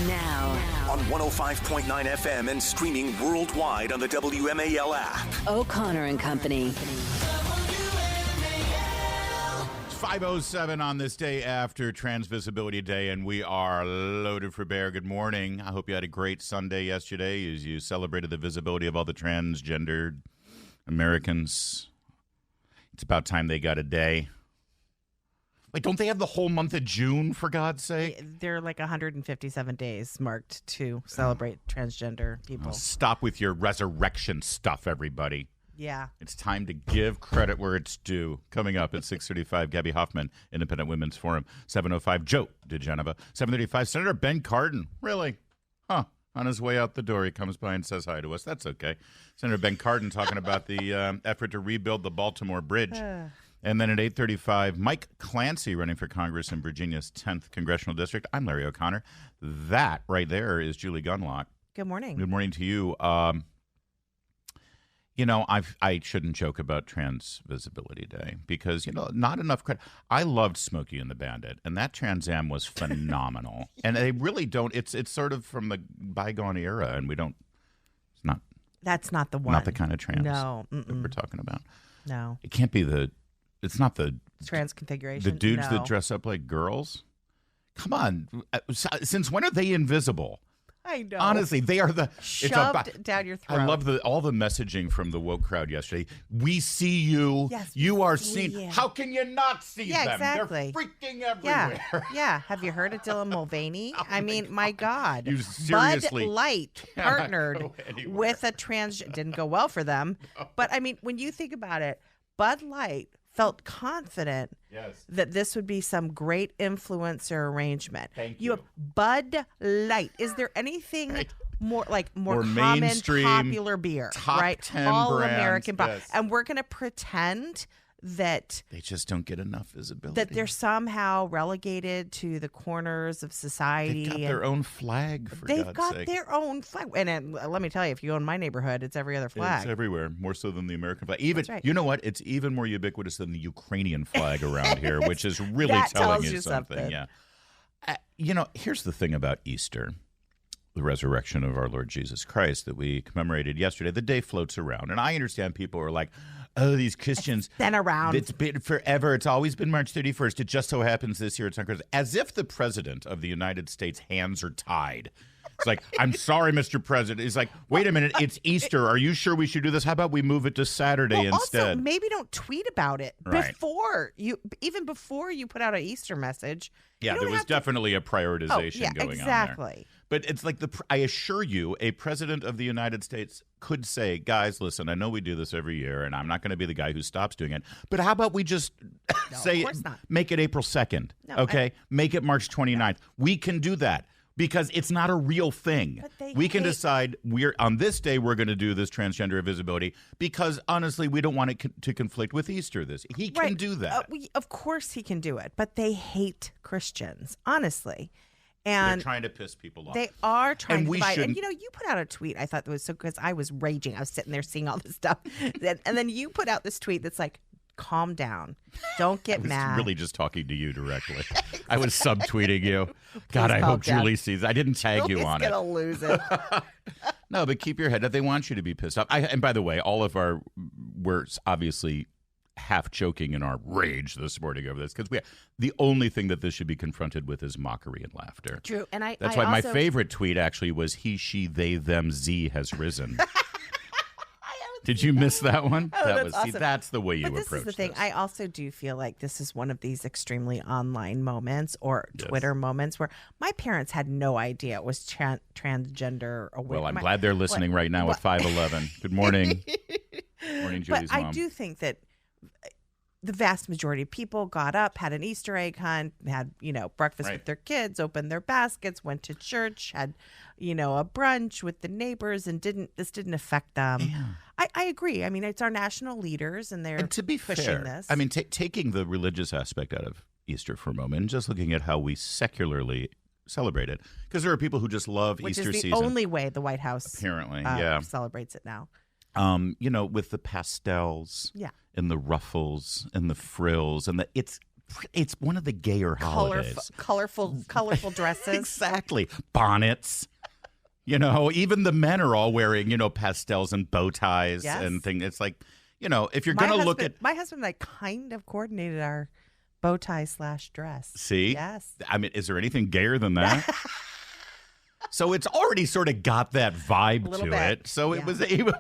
Now on 105.9 FM and streaming worldwide on the WMAL app. O'Connor and Company. 5:07 on this day after Transvisibility Day, and we are loaded for bear. Good morning. I hope you had a great Sunday yesterday as you celebrated the visibility of all the transgendered Americans. It's about time they got a day. Wait, don't they have the whole month of June, for God's sake? There are like 157 days marked to celebrate transgender people. Stop with your resurrection stuff, everybody. Yeah. It's time to give credit where it's due. Coming up at 6:35, Gabby Hoffman, Independent Women's Forum. 7:05, Joe DeGeneva. 7:35, Senator Ben Cardin. Really? Huh. On his way out the door, he comes by and says hi to us. That's okay. Senator Ben Cardin talking about the effort to rebuild the Baltimore Bridge. And then at 8:35, Mike Clancy running for Congress in Virginia's 10th Congressional District. I'm Larry O'Connor. That right there is Julie Gunlock. Good morning. Good morning to you. You know, I shouldn't joke about Transvisibility Day because, you know, not enough credit. I loved Smokey and the Bandit, and that Trans Am was phenomenal. And they really don't. It's sort of from the bygone era, and we don't. It's not. That's not the one. Not the kind of trans that we're talking about. No. It can't be the. It's not the trans configuration. The dudes no. that dress up like girls. Come on. Since when are they invisible? I know. Honestly, they are the shoved down your throat. I love all the messaging from the woke crowd yesterday. We see you. Yes, you are seen. You. How can you not see them? Exactly. They're freaking everywhere. Yeah. Have you heard of Dylan Mulvaney? I mean, my God. You seriously. Bud Light partnered with a trans. Didn't go well for them. No. But I mean, when you think about it, Bud Light felt confident that this would be some great influencer arrangement. Thank you have Bud Light. Is there anything more common, popular beer, top right? 10 all brands, American, yes. And we're going to pretend that they just don't get enough visibility. That they're somehow relegated to the corners of society. They've got their own flag, for They've God's got sake. their own flag. And let me tell you, if you go in my neighborhood, it's every other flag. It's everywhere, more so than the American flag. Even, right. You know what? It's even more ubiquitous than the Ukrainian flag around here, which is really that telling tells you something. Yeah. You know, here's the thing about Easter. The resurrection of our Lord Jesus Christ that we commemorated yesterday. The day floats around. And I understand people are like, oh, these Christians. It's been around. It's been forever. It's always been March 31st. It just so happens this year it's on Christmas. As if the president of the United States' hands are tied. It's like, I'm sorry, Mr. President. He's like, wait a minute. It's Easter. Are you sure we should do this? How about we move it to Saturday instead? Also, maybe don't tweet about it before you put out an Easter message. Yeah, there was definitely a prioritization going exactly. on there. But it's like I assure you, a president of the United States could say, guys, listen, I know we do this every year, and I'm not going to be the guy who stops doing it. But how about we just make it April 2nd, okay? Make it March 29th. We can do that because it's not a real thing. We can decide on this day we're going to do this transgender visibility because, honestly, we don't want it to conflict with Easter. He can do that. Of course he can do it, but they hate Christians, honestly. And they're trying to piss people off. They are trying to divide. And, you put out a tweet I thought that was so because I was raging. I was sitting there seeing all this stuff. And then you put out this tweet that's like, calm down. Don't get mad. I was really just talking to you directly. I was subtweeting you. God, I hope Julie sees. I didn't tag you on it. Julie's going to lose it. No, but keep your head up. They want you to be pissed off. And by the way, we're obviously half joking in our rage this morning over this because the only thing that this should be confronted with is mockery and laughter. True, and that's why my favorite tweet actually was he, she, they, them, Z has risen. Did you miss that one? Oh, that's awesome. See, that's the way you approach this. This is the thing. I also do feel like this is one of these extremely online moments or Twitter moments where my parents had no idea it was transgender. Well, I'm glad they're listening right now at 5:11. Good morning. Morning, Julie's mom. I do think that the vast majority of people got up, had an Easter egg hunt, had, breakfast with their kids, opened their baskets, went to church, had, a brunch with the neighbors, and this didn't affect them. Yeah. I agree. I mean, it's our national leaders, and they're to be pushing fair, this. I mean, taking the religious aspect out of Easter for a moment, and just looking at how we secularly celebrate it, because there are people who just love Easter season. Which is the only way the White House apparently celebrates it now. With the pastels, yeah, and the ruffles and the frills, and it's it's one of the gayer holidays. Colorful dresses. Exactly. Bonnets. Even the men are all wearing, pastels and bow ties and things. It's like, if you're going to look at... My husband and I kind of coordinated our bow tie / dress. See? Yes. I mean, is there anything gayer than that? So it's already sort of got that vibe to it. So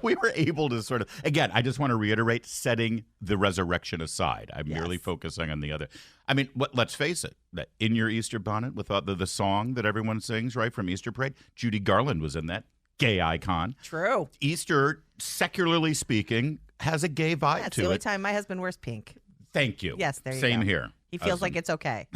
we were able to sort of, again, I just want to reiterate, setting the resurrection aside. I'm merely focusing on the other. I mean, let's face it, In Your Easter Bonnet, with the song that everyone sings, right, from Easter Parade, Judy Garland was in that, gay icon. True. Easter, secularly speaking, has a gay vibe to it. That's the only time my husband wears pink. Thank you. Yes, there you Same go. here. He feels like it's okay.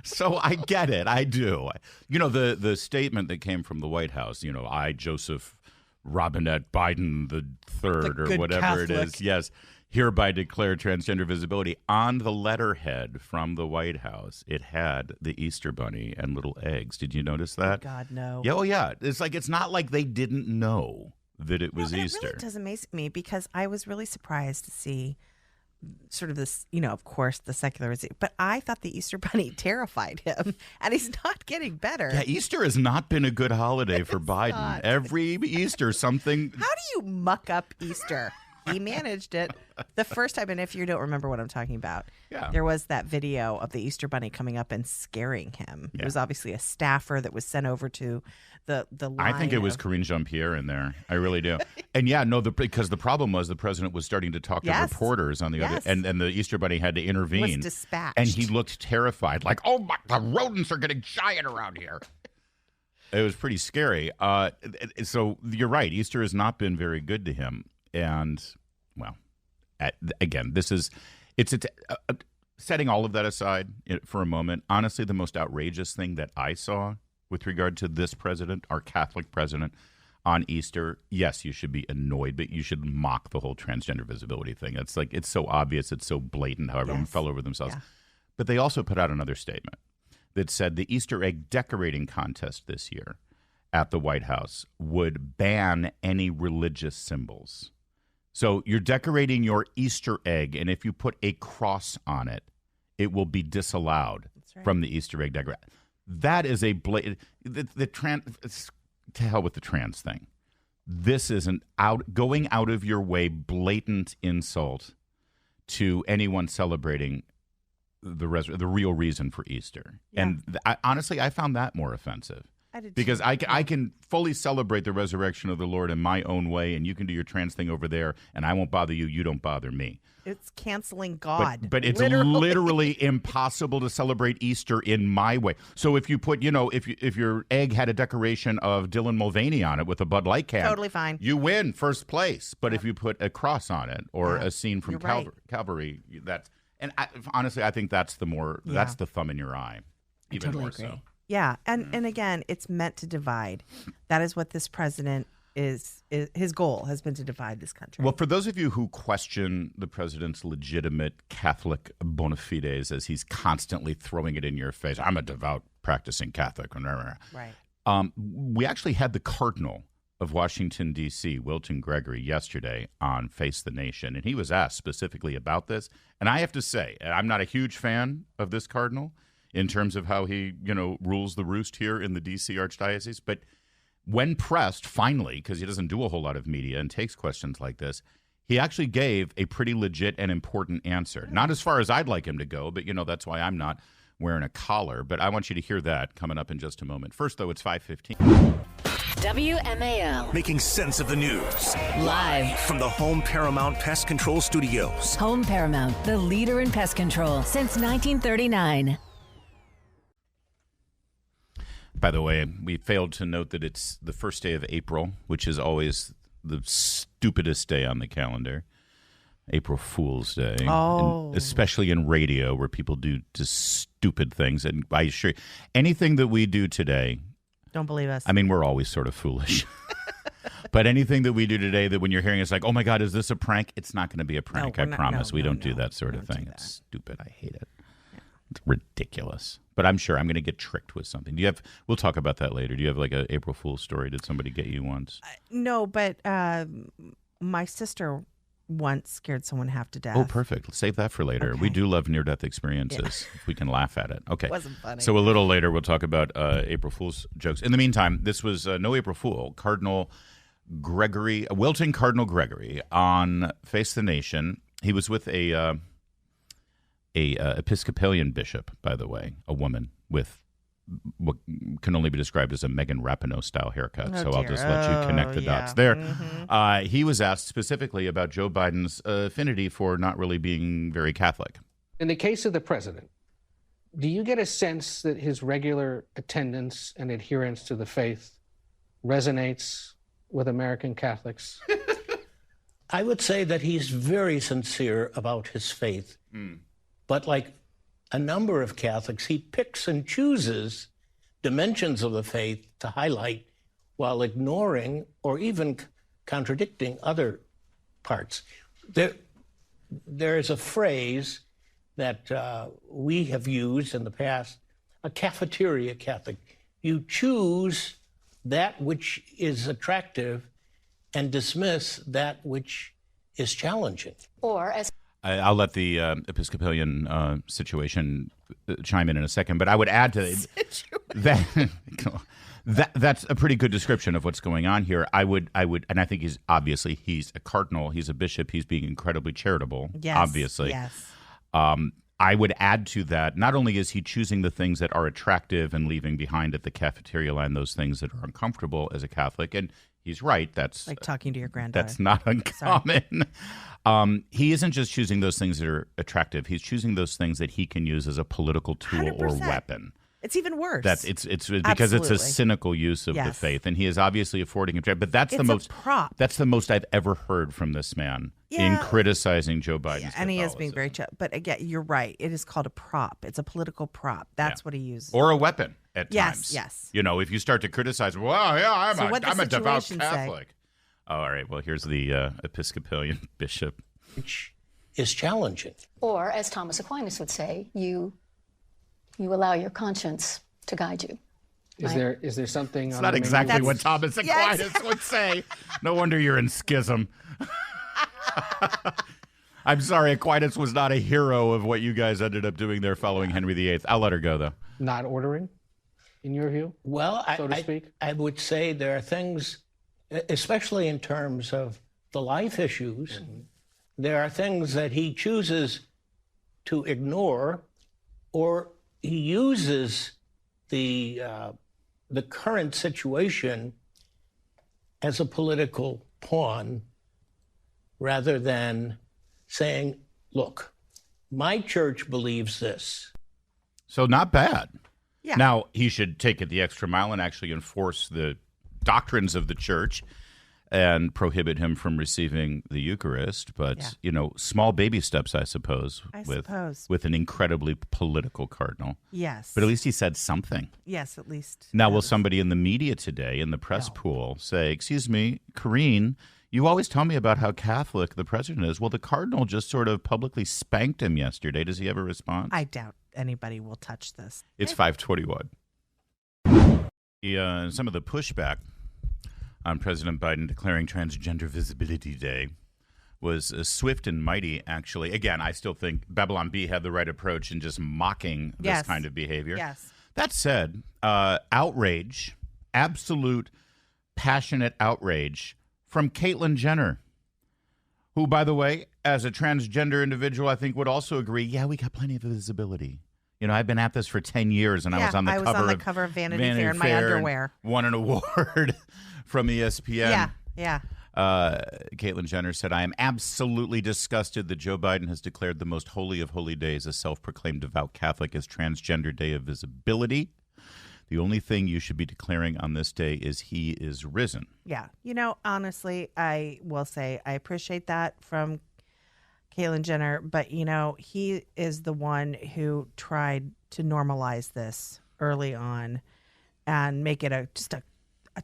So I get it. I do. The statement that came from the White House, I, Joseph Robinette Biden the third, or whatever it is, yes, hereby declare transgender visibility. On the letterhead from the White House, it had the Easter Bunny and little eggs. Did you notice that? Oh, God, no. Yeah, yeah. It's not like they didn't know that it was Easter. It really does amaze me, because I was really surprised to see sort of this, of course, the secularization. But I thought the Easter Bunny terrified him, and he's not getting better. Yeah, Easter has not been a good holiday for Biden. Not. Every Easter, something. How do you muck up Easter? He managed it the first time. And if you don't remember what I'm talking about, there was that video of the Easter Bunny coming up and scaring him. Yeah. It was obviously a staffer that was sent over to the line. I think it was Karine Jean-Pierre in there. I really do. And because the problem was the president was starting to talk to reporters on the other, and the Easter Bunny had to intervene. Was dispatched. And he looked terrified, like, oh my, the rodents are getting giant around here. It was pretty scary. So you're right. Easter has not been very good to him. And, well, again, it's setting all of that aside for a moment. Honestly, the most outrageous thing that I saw with regard to this president, our Catholic president, on Easter, yes, you should be annoyed, but you should mock the whole transgender visibility thing. It's like, it's so obvious, it's so blatant how everyone fell over themselves. Yeah. But they also put out another statement that said the Easter egg decorating contest this year at the White House would ban any religious symbols. So you're decorating your Easter egg, and if you put a cross on it, it will be disallowed from the Easter egg decoration. That is a blatant. To hell with the trans thing. This is going out of your way, blatant insult to anyone celebrating the real reason for Easter. Yeah. And honestly, I found that more offensive. Because I can fully celebrate the resurrection of the Lord in my own way, and you can do your trans thing over there, and I won't bother you. You don't bother me. It's canceling God. But it's literally impossible to celebrate Easter in my way. So if you put, if your egg had a decoration of Dylan Mulvaney on it with a Bud Light can, totally fine. You win first place. But if you put a cross on it or a scene from Calvary, honestly, I think that's that's the thumb in your eye, even more so. Yeah, and again, it's meant to divide. That is what this president is his goal has been, to divide this country. Well, for those of you who question the president's legitimate Catholic bona fides, as he's constantly throwing it in your face, I'm a devout practicing Catholic. Right. We actually had the Cardinal of Washington, D.C., Wilton Gregory, yesterday on Face the Nation, and he was asked specifically about this. And I have to say, I'm not a huge fan of this Cardinal in terms of how he, rules the roost here in the D.C. Archdiocese. But when pressed, finally, because he doesn't do a whole lot of media and takes questions like this, he actually gave a pretty legit and important answer. Not as far as I'd like him to go, but, that's why I'm not wearing a collar. But I want you to hear that coming up in just a moment. First, though, it's 5:15. WMAL. Making sense of the news. Live from the Home Paramount Pest Control Studios. Home Paramount, the leader in pest control since 1939. By the way, we failed to note that it's the first day of April, which is always the stupidest day on the calendar. April Fool's Day. Oh. And especially in radio, where people do just stupid things. And I assure you, anything that we do today... Don't believe us. I mean, we're always sort of foolish. But anything that we do today that when you're hearing it's like, oh my God, is this a prank? It's not going to be a prank, I promise. We don't do that sort of thing. It's stupid. I hate it. It's ridiculous. But I'm sure I'm going to get tricked with something. We'll talk about that later. Do you have like an April Fool's story? Did somebody get you once? No, but my sister once scared someone half to death. Oh, perfect. Let's save that for later. Okay. We do love near-death experiences. If we can laugh at it. Okay. It wasn't funny. So a little later, we'll talk about April Fool's jokes. In the meantime, this was no April Fool. Cardinal Gregory, Wilton Cardinal Gregory, on Face the Nation. He was with a Episcopalian bishop, by the way, a woman with what can only be described as a Megan Rapinoe style haircut. Oh, so I'll dear. just let you connect the dots there. He was asked specifically about Joe Biden's affinity for not really being very Catholic. In the case of the president, do you get a sense that his regular attendance and adherence to the faith resonates with American Catholics? I would say that he's very sincere about his faith. But like a number of Catholics, he picks and chooses dimensions of the faith to highlight while ignoring or even contradicting other parts. There is a phrase that we have used in the past, a cafeteria Catholic. You choose that which is attractive and dismiss that which is challenging. Or as I'll let the Episcopalian situation chime in a second, but I would add to that that's a pretty good description of what's going on here. I would, and I think he's a cardinal, he's a bishop, he's being incredibly charitable. Yes, obviously. yes. I would add to that, not only is he choosing the things that are attractive and leaving behind at the cafeteria line those things that are uncomfortable as a Catholic, and he's right. That's Like talking to your granddaughter. that's not uncommon. He isn't just choosing those things that are attractive. He's choosing those things that he can use as a political tool or 100%. weapon. It's even worse. It's because it's a Absolutely. cynical use of the Yes. faith, and he is obviously affording him. But that's It's the a most prop. That's the most I've ever heard from this man in Yeah. criticizing Joe Biden's Yeah, and he is being very Catholicism. but again, you're right. It is called a prop. It's a political prop. That's what he uses. or a weapon at Yes, times. yes. You know, if you start to criticize, well, yeah, So what the I'm a devout situation say? Catholic. Oh, all right. Well, here's the Episcopalian bishop. Which is challenging. or as Thomas Aquinas would say, you allow your conscience to guide you. Is there something It's on not the menu? exactly what Thomas Yes. Aquinas would say. No wonder you're in schism. I'm sorry, Aquinas was not a hero of what you guys ended up doing there following Henry VIII. I'll let her go, though. Not ordering, in your view? Well, So to speak? I would say there are things, especially in terms of the life issues, there are things that he chooses to ignore, or he uses the current situation as a political pawn rather than saying, look, my church believes this. So not bad. Yeah. Now, he should take it the extra mile and actually enforce the doctrines of the church and prohibit him from receiving the Eucharist. But, Yeah. you know, small baby steps, I suppose, I with suppose. with an incredibly political cardinal. Yes. But at least he said something. Yes, at least. Now, will Yes. somebody in the media today, in the press pool, say, excuse me, Karine, you always tell me about how Catholic the president is. Well, the cardinal just sort of publicly spanked him yesterday. Does he have a response? I doubt anybody will touch this. It's 5:21. Some of the pushback on President Biden declaring Transgender Visibility Day was swift and mighty, actually. Again, I still think Babylon Bee had the right approach in just mocking this Yes. kind of behavior. Yes. That said, outrage, absolute passionate outrage from Caitlyn Jenner, who, by the way, as a transgender individual, I think would also agree, yeah, we got plenty of visibility. You know, I've been at this for 10 years, and I Yeah, was on the I was cover on the of cover of Vanity Fair in my underwear. and won an award from ESPN. Yeah. Caitlyn Jenner said, I am absolutely disgusted that Joe Biden has declared the most holy of holy days, a self-proclaimed devout Catholic, as Transgender Day of Visibility. The only thing you should be declaring on this day is he is risen. Yeah. You know, honestly, I will say I appreciate that from Caitlyn Jenner, but, you know, he is the one who tried to normalize this early on and make it just a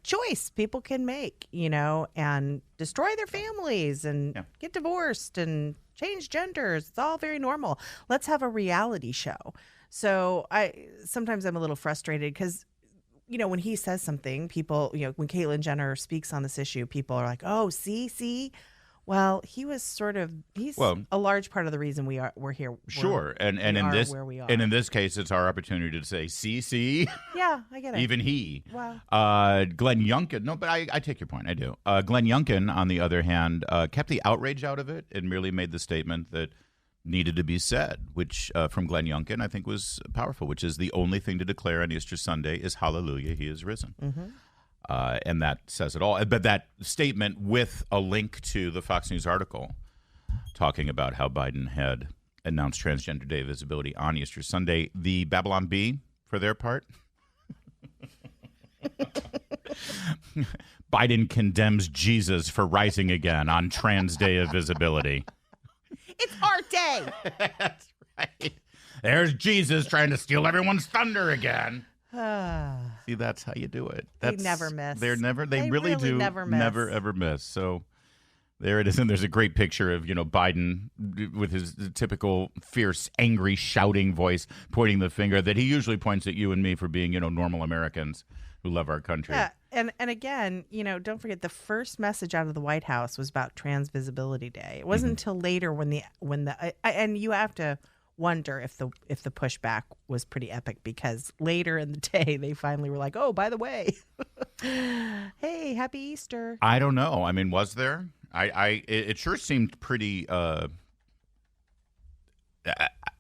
choice people can make, you know, and destroy their families and get divorced and change genders. It's all very normal. Let's have a reality show. So sometimes I'm a little frustrated because, you know, when he says something, people, you know, when Caitlyn Jenner speaks on this issue, people are like, oh, see, Well, he's Well, a large part of the reason we're here. Sure, and we in are this where we are. and in this case, it's our opportunity to say, see, Yeah, I get it. even he. Wow. Glenn Youngkin. No, but I take your point. I do. Glenn Youngkin, on the other hand, kept the outrage out of it and merely made the statement that needed to be said, which from Glenn Youngkin I think was powerful, which is the only thing to declare on Easter Sunday is hallelujah, he is risen. Mm-hmm. And that says it all. But that statement with a link to the Fox News article talking about how Biden had announced Transgender Day visibility on Easter Sunday, the Babylon Bee, for their part, Biden condemns Jesus for rising again on Trans Day of visibility. It's our day. That's right. There's Jesus trying to steal everyone's thunder again. See, that's how you do it. They never miss. They really really do never miss. never ever miss. So there it is. And there's a great picture of, Biden with his typical fierce, angry, shouting voice, pointing the finger that he usually points at you and me for being, normal Americans who love our country. Yeah. And again, don't forget the first message out of the White House was about Trans Visibility Day. It wasn't until later when and you have to wonder if the pushback was pretty epic, because later in the day they finally were like, oh, by the way, hey, happy Easter. I don't know. I mean, was there? It sure seemed pretty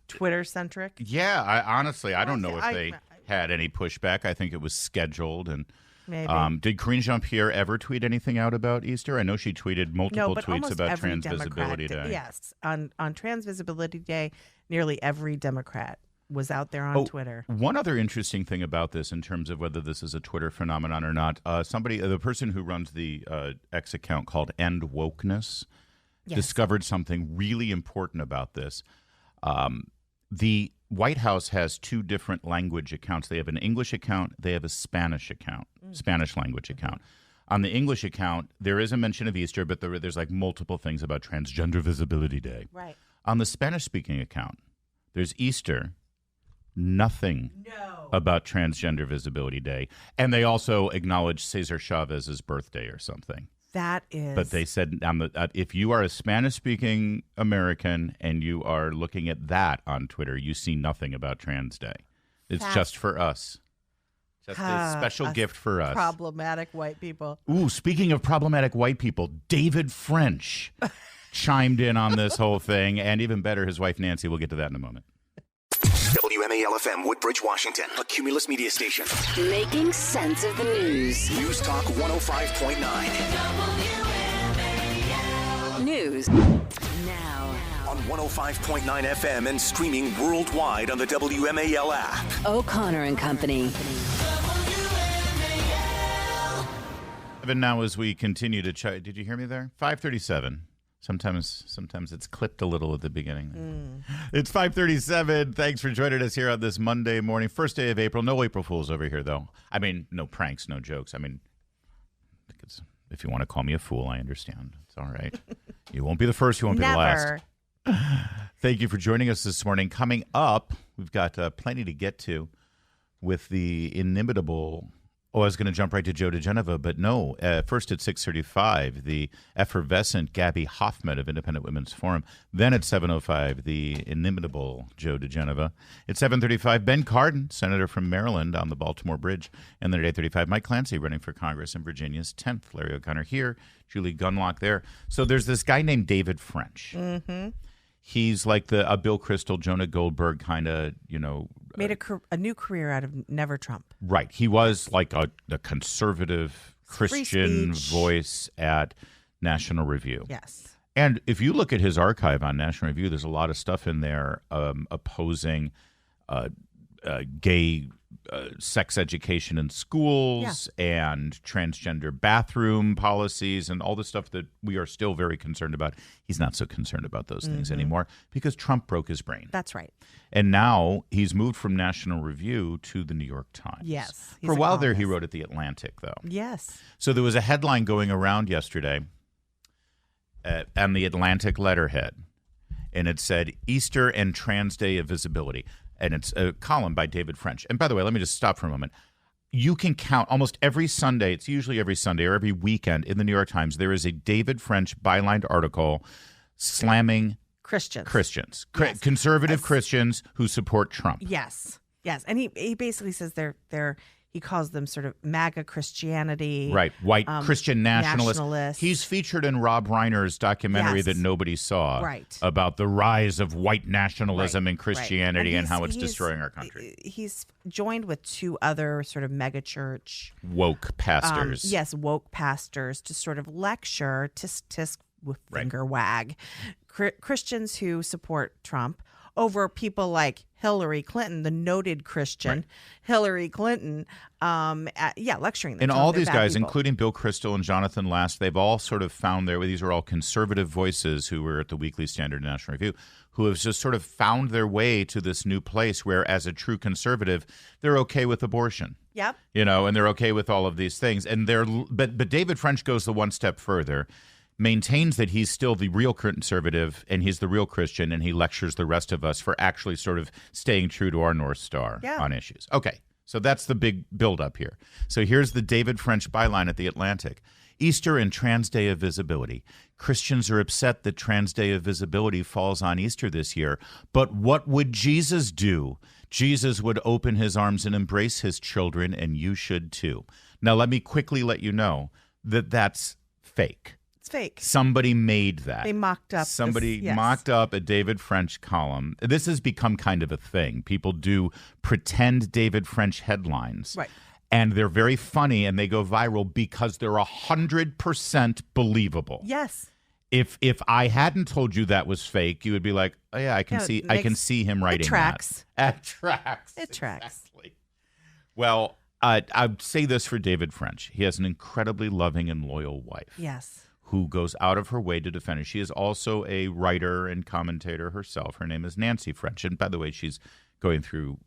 Twitter centric. Yeah, I don't know if they had any pushback. I think it was scheduled. And maybe. Did Karine Jean-Pierre ever tweet anything out about Easter? I know she tweeted multiple but tweets almost about every Trans Visibility Democrat Day. Yes, on Trans Visibility Day, nearly every Democrat was out there on Twitter. One other interesting thing about this, in terms of whether this is a Twitter phenomenon or not, the person who runs the X account called End Wokeness, discovered something really important about this. The White House has two different language accounts. They have an English account. They have a Spanish account, Spanish language account. On the English account, there is a mention of Easter, but there's like multiple things about Transgender Visibility Day. Right. On the Spanish-speaking account, there's Easter, nothing about Transgender Visibility Day. And they also acknowledge Cesar Chavez's birthday or something. That is. But they said if you are a Spanish-speaking American and you are looking at that on Twitter, you see nothing about Trans Day. It's just for us. Just a special gift for us. Problematic white people. Ooh, speaking of problematic white people, David French chimed in on this whole thing. And even better, his wife, Nancy. We'll get to that in a moment. WMAL-FM, Woodbridge, Washington, a Cumulus media station. Making sense of the news. News Talk 105.9. News now On 105.9 FM and streaming worldwide on the WMAL app. O'Connor and Company. Even now, as we continue to did you hear me there? 5:37. Sometimes it's clipped a little at the beginning. It's 5:37. Thanks for joining us here on this Monday morning, first day of April. No April Fools over here, though. I mean, no pranks, no jokes. I mean, if you want to call me a fool, I understand. It's all right. You won't be the first. You won't be the last. Thank you for joining us this morning. Coming up, we've got plenty to get to with the inimitable. Oh, I was going to jump right to Joe DeGenova, but no. First at 6:35, the effervescent Gabby Hoffman of Independent Women's Forum. Then at 7:05, the inimitable Joe DeGenova. At 7:35, Ben Cardin, senator from Maryland on the Baltimore Bridge. And then at 8:35, Mike Clancy running for Congress in Virginia's 10th. Larry O'Connor here, Julie Gunlock there. So there's this guy named David French. Mm-hmm. He's like a Bill Kristol, Jonah Goldberg kind of, made a new career out of Never Trump. Right. He was like a conservative Christian voice at National Review. Yes. And if you look at his archive on National Review, there's a lot of stuff in there opposing gay sex education in schools and transgender bathroom policies and all the stuff that we are still very concerned about. He's not so concerned about those things anymore because Trump broke his brain. That's right. And now he's moved from National Review to the New York Times. Yes. For a while there, he wrote at The Atlantic, though. Yes. So there was a headline going around yesterday on the Atlantic letterhead, and it said, Easter and Trans Day of Visibility. And it's a column by David French. And by the way, let me just stop for a moment. you can count almost every Sunday. It's usually every Sunday or every weekend in the New York Times. There is a David French bylined article slamming Christians, conservative Christians who support Trump. Yes. And he basically says he calls them sort of MAGA Christianity. Right. White Christian nationalists. He's featured in Rob Reiner's documentary that nobody saw about the rise of white nationalism in Christianity and how it's destroying our country. He's joined with two other sort of mega church woke pastors. Woke pastors to sort of lecture, tisk with finger wag, Christians who support Trump over people like Hillary Clinton, the noted Christian Hillary Clinton, lecturing them. And all these guys, including Bill Kristol and Jonathan Last, they've all sort of found these are all conservative voices who were at the Weekly Standard National Review, who have just sort of found their way to this new place where, as a true conservative, they're okay with abortion. Yep. And they're okay with all of these things. And but David French goes the one step further, maintains that he's still the real conservative and he's the real Christian, and he lectures the rest of us for actually sort of staying true to our North Star on issues. Okay, so that's the big buildup here. So here's the David French byline at The Atlantic. Easter and Trans Day of Visibility. Christians are upset that Trans Day of Visibility falls on Easter this year, but what would Jesus do? Jesus would open his arms and embrace his children, and you should too. Now, let me quickly let you know that that's fake. It's fake. Somebody made that. They mocked up. Somebody mocked up a David French column. This has become kind of a thing. People do pretend David French headlines. Right. And they're very funny and they go viral because they're 100% believable. Yes. If I hadn't told you that was fake, you would be like, oh yeah, I can see him writing it tracks. that. It tracks. It tracks. Exactly. Well, I'd say this for David French. He has an incredibly loving and loyal wife. Yes. Who goes out of her way to defend her. She is also a writer and commentator herself. Her name is Nancy French. And by the way, she's going through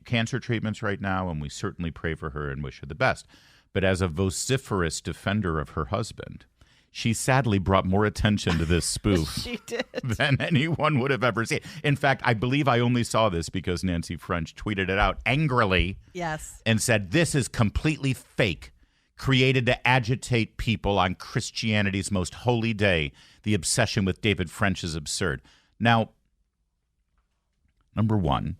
cancer treatments right now, and we certainly pray for her and wish her the best. But as a vociferous defender of her husband, she sadly brought more attention to this spoof she did. than anyone would have ever seen. In fact, I believe I only saw this because Nancy French tweeted it out angrily. Yes. And said, this is completely fake. Created to agitate people on Christianity's most holy day. The obsession with David French is absurd. Now, number one,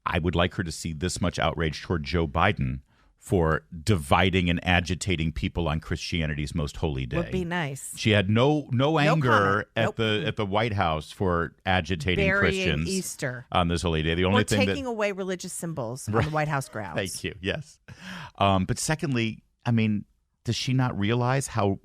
I would like her to see this much outrage toward Joe Biden for dividing and agitating people on Christianity's most holy day. Would be nice. She had no anger comment. at the White House for agitating Christians Easter on this holy day. The only thing taking away religious symbols on the White House grounds. Thank you. Yes. But secondly, I mean, does she not realize how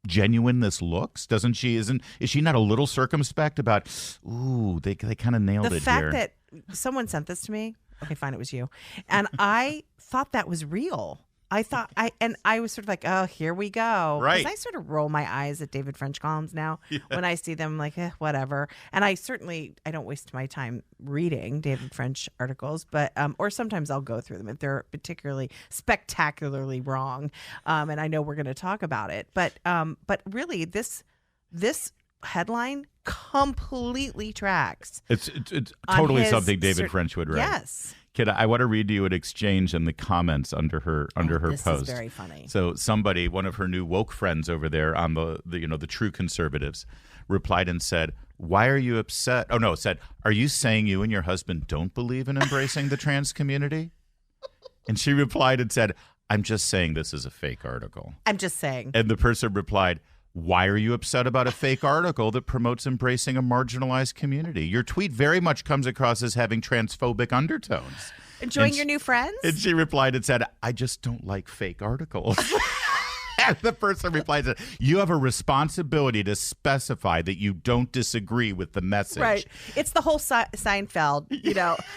genuine this looks? Doesn't she? Is she not a little circumspect about? Ooh, they kind of nailed it here. The fact that someone sent this to me. Okay, fine, it was you, and I thought that was real. I was sort of like, oh, here we go. Right. Because I sort of roll my eyes at David French columns now. Yeah. When I see them, I'm like, whatever. And I don't waste my time reading David French articles, but or sometimes I'll go through them if they're particularly spectacularly wrong. And I know we're going to talk about it, but really this headline completely tracks. It's totally something David French would write. Yes. Kid, I want to read you an exchange in the comments under her post. This is very funny. So somebody, one of her new woke friends over there on the true conservatives, replied and said, "Why are you upset?" Oh no, it said, "Are you saying you and your husband don't believe in embracing the trans community?" And she replied and said, "I'm just saying this is a fake article." I'm just saying. And the person replied, "Why are you upset about a fake article that promotes embracing a marginalized community? Your tweet very much comes across as having transphobic undertones." Enjoying your new friends? And she replied and said, "I just don't like fake articles." And the person replied, "You have a responsibility to specify that you don't disagree with the message." Right. It's the whole Seinfeld,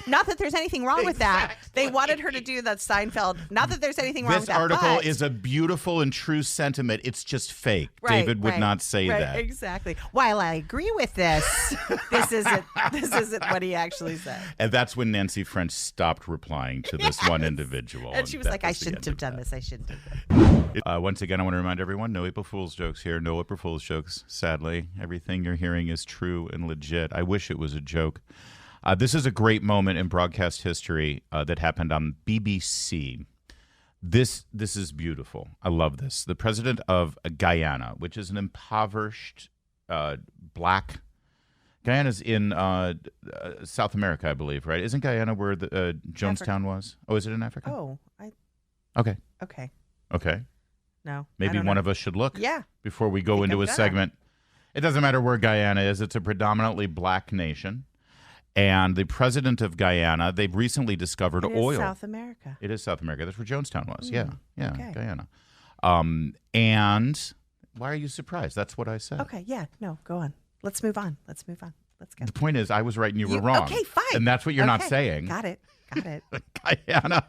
Not that there's anything wrong with that. They wanted her to do that Seinfeld. Not that there's anything wrong with that. This article is a beautiful and true sentiment. It's just fake. Right, David would not say that. Exactly. While I agree with this, this isn't what he actually said. And that's when Nancy French stopped replying to this one individual. And she was like, I shouldn't have done this. I shouldn't have done this. Once again, I want to remind everyone, no April Fool's jokes here. No April Fool's jokes, sadly. Everything you're hearing is true and legit. I wish it was a joke. This is a great moment in broadcast history that happened on BBC. This is beautiful. I love this. The president of Guyana, which is an impoverished black. Guyana's in South America, I believe, right? Isn't Guyana where the Jonestown was? Oh, is it in Africa? Oh, Okay. Okay. No. Maybe one of us should look. Yeah. Before we go into a segment. It doesn't matter where Guyana is. It's a predominantly black nation. And the president of Guyana, they've recently discovered oil. It is South America. It is South America. That's where Jonestown was. Yeah, okay. Guyana. And why are you surprised? That's what I said. Okay, yeah. No, go on. Let's move on. Let's go. The point is, I was right and you were wrong. Okay, fine. And that's what you're not saying. Got it. Guyana.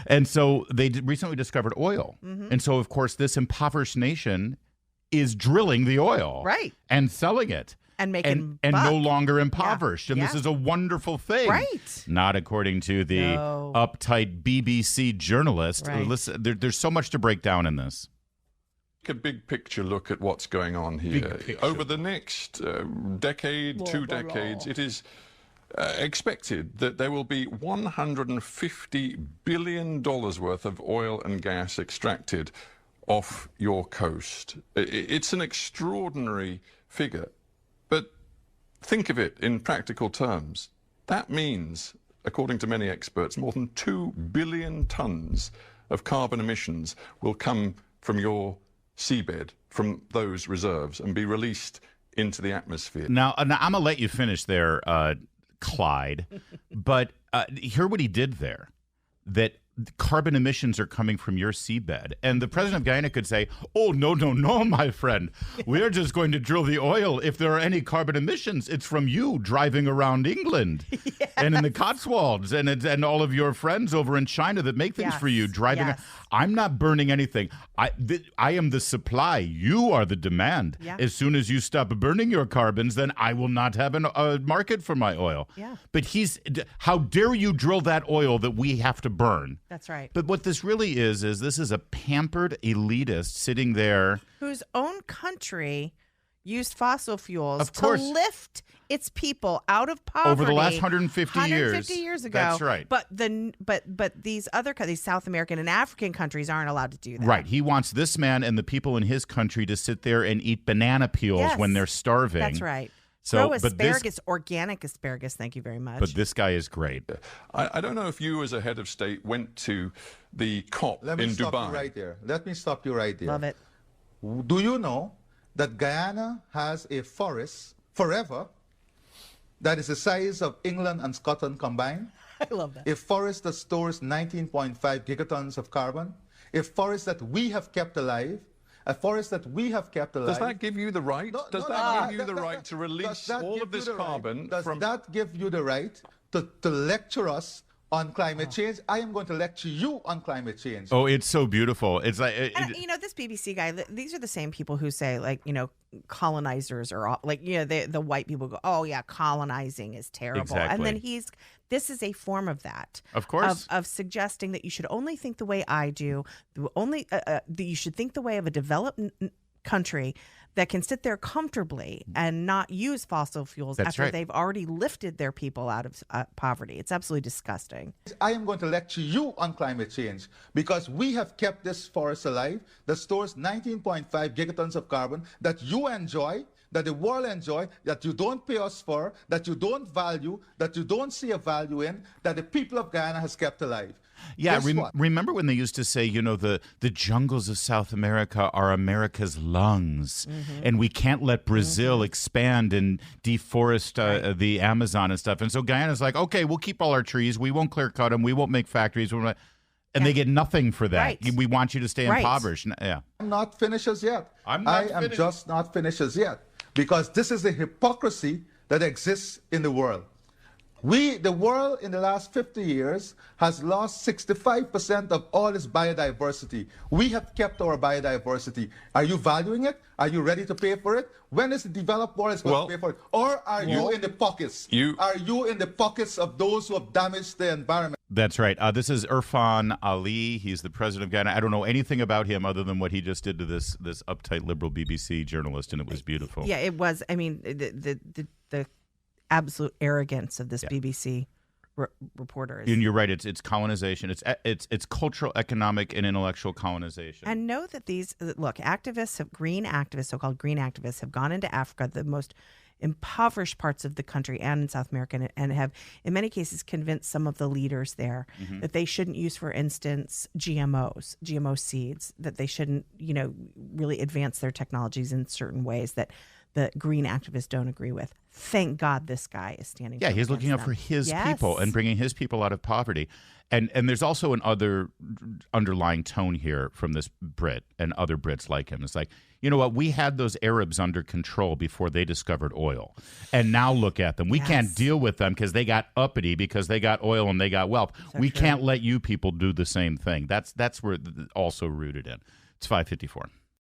And so they recently discovered oil. Mm-hmm. And so, of course, this impoverished nation is drilling the oil. Right. And selling it. And making and no longer impoverished. Yeah. And this is a wonderful thing. Right. Not according to the uptight BBC journalist. Right. Listen, there's so much to break down in this. Take a big picture look at what's going on here. Over the next decade, 2 decades, it is expected that there will be $150 billion worth of oil and gas extracted off your coast. It's an extraordinary figure. But think of it in practical terms. That means, according to many experts, more than 2 billion tons of carbon emissions will come from your seabed, from those reserves, and be released into the atmosphere. Now I'm going to let you finish there, Clyde, but hear what he did there, that carbon emissions are coming from your seabed. And the president of Guyana could say, oh, no, my friend. We're just going to drill the oil. If there are any carbon emissions, it's from you driving around England and in the Cotswolds and all of your friends over in China that make things for you driving. I'm not burning anything. I am the supply. You are the demand. Yeah. As soon as you stop burning your carbons, then I will not have a market for my oil. Yeah. But how dare you drill that oil that we have to burn? That's right. But what this really is this is a pampered elitist sitting there. Whose own country used fossil fuels Of course. to lift its people out of poverty Over the last 150 years. 150 years ago. That's right. But these these South American and African countries aren't allowed to do that. Right. He wants this man and the people in his country to sit there and eat banana peels when they're starving. That's right. So, grow asparagus, organic asparagus. Thank you very much. But this guy is great. I don't know if you, as a head of state, went to the COP in Dubai. Let me stop you right there. Love it. Do you know that Guyana has a forest forever that is the size of England and Scotland combined? I love that. A forest that stores 19.5 gigatons of carbon. A forest that we have kept alive. A forest that we have kept alive. Does that give you the right? Does that give you the right to release all of this carbon? Does that give you the right to lecture us on climate change? I am going to lecture you on climate change. Oh, it's so beautiful. It's like this BBC guy. These are the same people who say colonizers are all, the white people go, oh yeah, colonizing is terrible, Exactly. and then this is a form of that, of course, of suggesting that you should only think the way I do, that you should think the way of a developed country that can sit there comfortably and not use fossil fuels after they've already lifted their people out of poverty. It's absolutely disgusting. I am going to lecture you on climate change because we have kept this forest alive that stores 19.5 gigatons of carbon that you enjoy, that the world enjoy, that you don't pay us for, that you don't value, that you don't see a value in, that the people of Guyana has kept alive. Yeah, remember when they used to say, the jungles of South America are America's lungs, and we can't let Brazil expand and deforest the Amazon and stuff. And so Guyana's like, okay, we'll keep all our trees. We won't clear cut them. We won't make factories. And they get nothing for that. Right. We want you to stay impoverished. Yeah. I'm not finished as yet. I am just not finished as yet because this is the hypocrisy that exists in the world. The world in the last 50 years has lost 65% of all its biodiversity. We have kept our biodiversity. Are you valuing it? Are you ready to pay for it? When is the developed world going to pay for it? Or are you in the pockets? Are you in the pockets of those who have damaged the environment? That's right. This is Irfan Ali. He's the president of Guyana. I don't know anything about him other than what he just did to this uptight liberal BBC journalist, and it was beautiful. Yeah, it was. I mean, the absolute arrogance of this BBC reporter. And you're right. It's colonization. It's cultural, economic, and intellectual colonization. And know that these activists, green activists, so-called green activists, have gone into Africa, the most impoverished parts of the country and in South America, and have in many cases convinced some of the leaders there that they shouldn't use, for instance, GMO seeds, that they shouldn't, really advance their technologies in certain ways that the green activists don't agree with. Thank God this guy is standing. Yeah, he's looking out for his people and bringing his people out of poverty. And there's also an other underlying tone here from this Brit and other Brits like him. It's like, you know what? We had those Arabs under control before they discovered oil. And now look at them. We can't deal with them because they got uppity, because they got oil and they got wealth. We can't let you people do the same thing. That's where also rooted in. It's 5:54.